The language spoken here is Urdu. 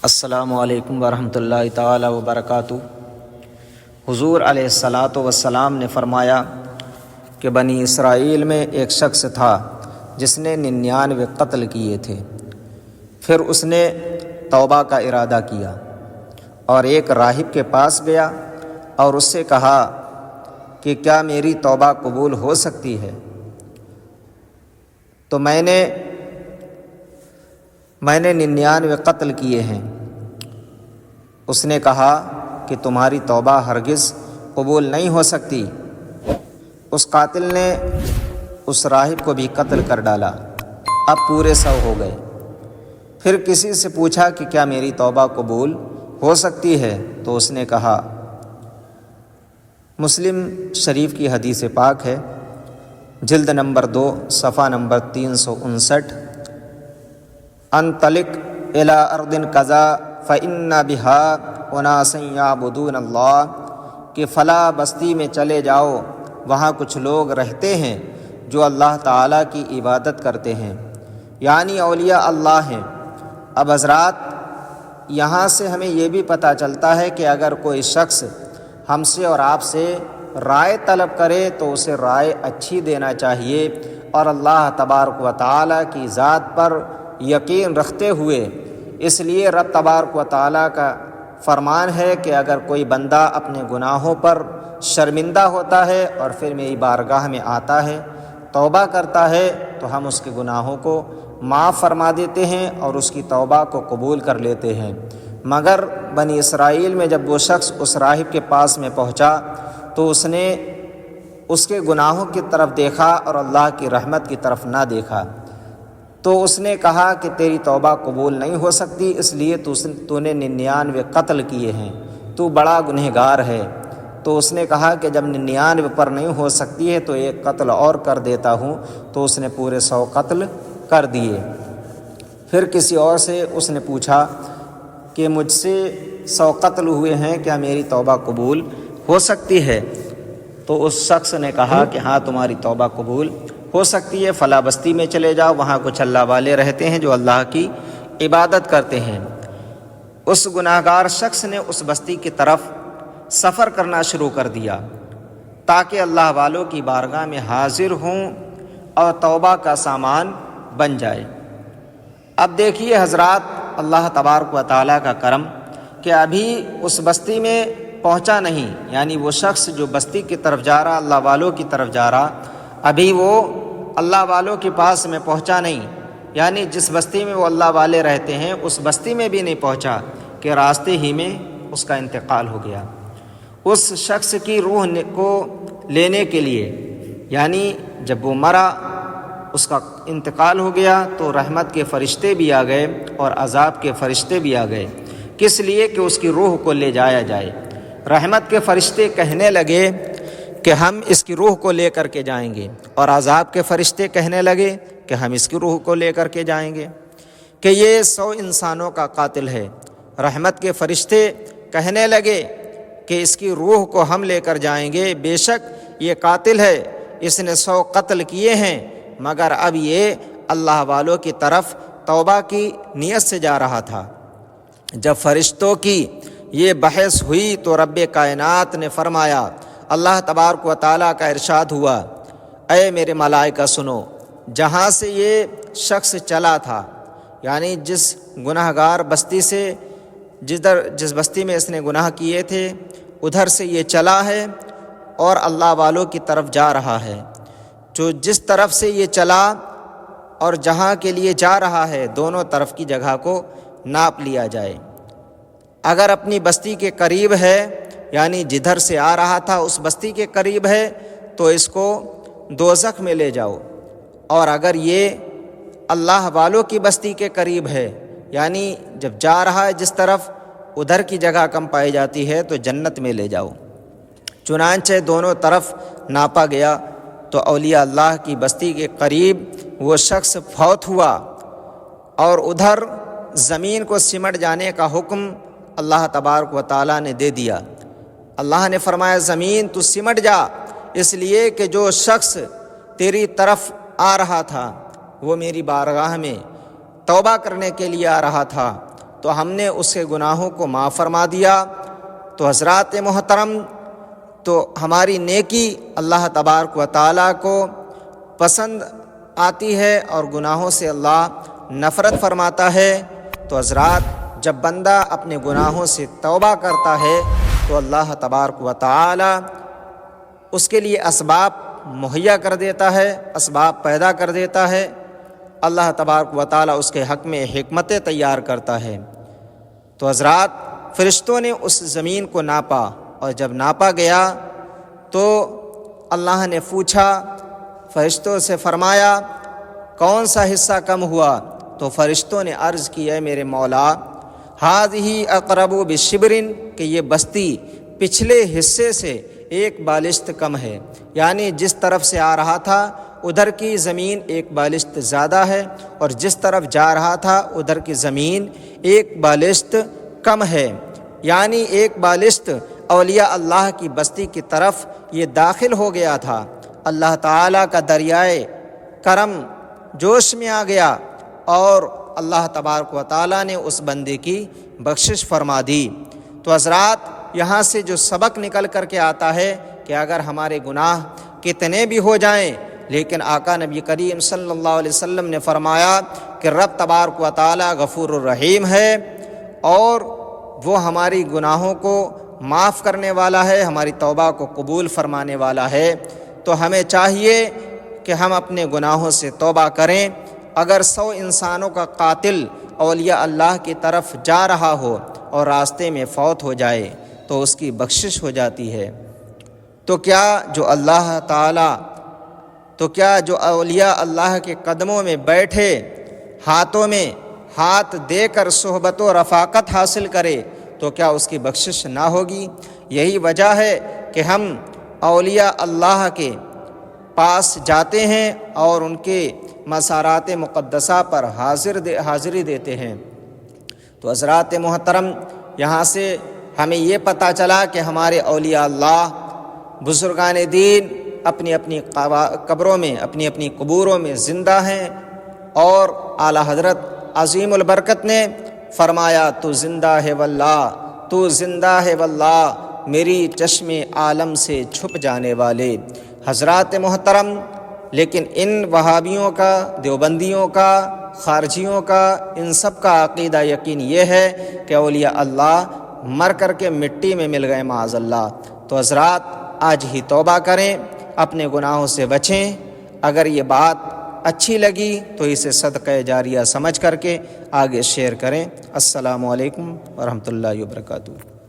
السلام علیکم ورحمۃ اللہ تعالی وبرکاتہ۔ حضور علیہ الصلاۃ والسلام نے فرمایا کہ بنی اسرائیل میں ایک شخص تھا جس نے 99 قتل کیے تھے۔ پھر اس نے توبہ کا ارادہ کیا اور ایک راہب کے پاس گیا اور اس سے کہا کہ کیا میری توبہ قبول ہو سکتی ہے؟ تو میں نے 99 قتل کیے ہیں۔ اس نے کہا کہ تمہاری توبہ ہرگز قبول نہیں ہو سکتی۔ اس قاتل نے اس راہب کو بھی قتل کر ڈالا۔ اب پورے 100 ہو گئے۔ پھر کسی سے پوچھا کہ کیا میری توبہ قبول ہو سکتی ہے؟ تو اس نے کہا، مسلم شریف کی حدیث پاک ہے، جلد نمبر 2 صفحہ نمبر 359، انطلق الی ارض کذا فإن بها اناسا یعبدون اللہ، کہ فلاں بستی میں چلے جاؤ، وہاں کچھ لوگ رہتے ہیں جو اللہ تعالیٰ کی عبادت کرتے ہیں، یعنی اولیاء اللہ ہیں۔ اب حضرات، یہاں سے ہمیں یہ بھی پتہ چلتا ہے کہ اگر کوئی شخص ہم سے اور آپ سے رائے طلب کرے تو اسے رائے اچھی دینا چاہیے، اور اللہ تبارک و تعالیٰ کی ذات پر یقین رکھتے ہوئے۔ اس لیے رب تبارک و تعالیٰ کا فرمان ہے کہ اگر کوئی بندہ اپنے گناہوں پر شرمندہ ہوتا ہے اور پھر میری بارگاہ میں آتا ہے، توبہ کرتا ہے، تو ہم اس کے گناہوں کو معاف فرما دیتے ہیں اور اس کی توبہ کو قبول کر لیتے ہیں۔ مگر بنی اسرائیل میں جب وہ شخص اس راہب کے پاس میں پہنچا تو اس نے اس کے گناہوں کی طرف دیکھا اور اللہ کی رحمت کی طرف نہ دیکھا۔ تو اس نے کہا کہ تیری توبہ قبول نہیں ہو سکتی، اس لیے تو نے 99 قتل کیے ہیں، تو بڑا گنہگار ہے۔ تو اس نے کہا کہ جب 99 پر نہیں ہو سکتی ہے تو ایک قتل اور کر دیتا ہوں۔ تو اس نے پورے 100 قتل کر دیے۔ پھر کسی اور سے اس نے پوچھا کہ مجھ سے 100 قتل ہوئے ہیں، کیا میری توبہ قبول ہو سکتی ہے؟ تو اس شخص نے کہا کہ ہاں، تمہاری توبہ قبول ہو سکتی ہے، فلاں بستی میں چلے جاؤ، وہاں کچھ اللہ والے رہتے ہیں جو اللہ کی عبادت کرتے ہیں۔ اس گناہگار شخص نے اس بستی کی طرف سفر کرنا شروع کر دیا تاکہ اللہ والوں کی بارگاہ میں حاضر ہوں اور توبہ کا سامان بن جائے۔ اب دیکھیے حضرات، اللہ تبارک و تعالیٰ کا کرم کہ ابھی اس بستی میں پہنچا نہیں، یعنی وہ شخص جو بستی کی طرف جا رہا، اللہ والوں کی طرف جا رہا، ابھی وہ اللہ والوں کے پاس میں پہنچا نہیں، یعنی جس بستی میں وہ اللہ والے رہتے ہیں اس بستی میں بھی نہیں پہنچا کہ راستے ہی میں اس کا انتقال ہو گیا۔ اس شخص کی روح کو لینے کے لیے، یعنی جب وہ مرا، اس کا انتقال ہو گیا، تو رحمت کے فرشتے بھی آ گئے اور عذاب کے فرشتے بھی آ گئے، کس لیے کہ اس کی روح کو لے جایا جائے۔ رحمت کے فرشتے کہنے لگے کہ ہم اس کی روح کو لے کر کے جائیں گے، اور عذاب کے فرشتے کہنے لگے کہ ہم اس کی روح کو لے کر کے جائیں گے، کہ یہ 100 انسانوں کا قاتل ہے۔ رحمت کے فرشتے کہنے لگے کہ اس کی روح کو ہم لے کر جائیں گے، بے شک یہ قاتل ہے، اس نے 100 قتل کیے ہیں، مگر اب یہ اللہ والوں کی طرف توبہ کی نیت سے جا رہا تھا۔ جب فرشتوں کی یہ بحث ہوئی تو رب کائنات نے فرمایا، اللہ تبارک و تعالیٰ کا ارشاد ہوا، اے میرے ملائکہ سنو، جہاں سے یہ شخص چلا تھا، یعنی جس گناہگار بستی سے جس بستی میں اس نے گناہ کیے تھے ادھر سے یہ چلا ہے اور اللہ والوں کی طرف جا رہا ہے، جو جس طرف سے یہ چلا اور جہاں کے لیے جا رہا ہے دونوں طرف کی جگہ کو ناپ لیا جائے۔ اگر اپنی بستی کے قریب ہے، یعنی جدھر سے آ رہا تھا اس بستی کے قریب ہے، تو اس کو دوزخ میں لے جاؤ، اور اگر یہ اللہ والوں کی بستی کے قریب ہے، یعنی جب جا رہا ہے جس طرف ادھر کی جگہ کم پائی جاتی ہے، تو جنت میں لے جاؤ۔ چنانچہ دونوں طرف ناپا گیا تو اولیاء اللہ کی بستی کے قریب وہ شخص فوت ہوا، اور ادھر زمین کو سمٹ جانے کا حکم اللہ تبارک و تعالیٰ نے دے دیا۔ اللہ نے فرمایا، زمین تو سمٹ جا، اس لیے کہ جو شخص تیری طرف آ رہا تھا وہ میری بارگاہ میں توبہ کرنے کے لیے آ رہا تھا، تو ہم نے اس کے گناہوں کو معاف فرما دیا۔ تو حضرات محترم، تو ہماری نیکی اللہ تبارک و تعالیٰ کو پسند آتی ہے اور گناہوں سے اللہ نفرت فرماتا ہے۔ تو حضرات، جب بندہ اپنے گناہوں سے توبہ کرتا ہے تو اللہ تبارک و تعالیٰ اس کے لیے اسباب مہیا کر دیتا ہے، اسباب پیدا کر دیتا ہے۔ اللہ تبارک و تعالیٰ اس کے حق میں حکمتیں تیار کرتا ہے۔ تو حضرات، فرشتوں نے اس زمین کو ناپا، اور جب ناپا گیا تو اللہ نے پوچھا، فرشتوں سے فرمایا کون سا حصہ کم ہوا؟ تو فرشتوں نے عرض کی، اے میرے مولا، ہذہ اقرب بشبر، کہ یہ بستی پچھلے حصے سے ایک بالشت کم ہے، یعنی جس طرف سے آ رہا تھا ادھر کی زمین ایک بالشت زیادہ ہے، اور جس طرف جا رہا تھا ادھر کی زمین ایک بالشت کم ہے، یعنی ایک بالشت اولیاء اللہ کی بستی کی طرف یہ داخل ہو گیا تھا۔ اللہ تعالیٰ کا دریائے کرم جوش میں آ گیا، اور اللہ تبارک و تعالیٰ نے اس بندے کی بخشش فرما دی۔ تو حضرات، یہاں سے جو سبق نکل کر کے آتا ہے کہ اگر ہمارے گناہ کتنے بھی ہو جائیں، لیکن آقا نبی کریم صلی اللہ علیہ وسلم نے فرمایا کہ رب تبارک و تعالیٰ غفور الرحیم ہے، اور وہ ہماری گناہوں کو معاف کرنے والا ہے، ہماری توبہ کو قبول فرمانے والا ہے۔ تو ہمیں چاہیے کہ ہم اپنے گناہوں سے توبہ کریں۔ اگر 100 انسانوں کا قاتل اولیاء اللہ کی طرف جا رہا ہو اور راستے میں فوت ہو جائے تو اس کی بخشش ہو جاتی ہے، تو کیا جو اولیاء اللہ کے قدموں میں بیٹھے، ہاتھوں میں ہاتھ دے کر صحبت و رفاقت حاصل کرے، تو کیا اس کی بخشش نہ ہوگی؟ یہی وجہ ہے کہ ہم اولیاء اللہ کے پاس جاتے ہیں اور ان کے مزارات مقدسہ پر حاضری دیتے ہیں۔ تو حضرات محترم، یہاں سے ہمیں یہ پتہ چلا کہ ہمارے اولیاء اللہ، بزرگان دین اپنی اپنی قبروں میں، اپنی اپنی قبوروں میں زندہ ہیں، اور اعلیٰ حضرت عظیم البرکت نے فرمایا، تو زندہ ہے واللہ، تو زندہ ہے واللہ، میری چشم عالم سے چھپ جانے والے۔ حضرات محترم، لیکن ان وہابیوں کا، دیوبندیوں کا، خارجیوں کا، ان سب کا عقیدہ یقین یہ ہے کہ اولیاء اللہ مر کر کے مٹی میں مل گئے، معاذ اللہ۔ تو حضرات، آج ہی توبہ کریں، اپنے گناہوں سے بچیں۔ اگر یہ بات اچھی لگی تو اسے صدقہ جاریہ سمجھ کر کے آگے شیئر کریں۔ السلام علیکم ورحمۃ اللہ وبرکاتہ۔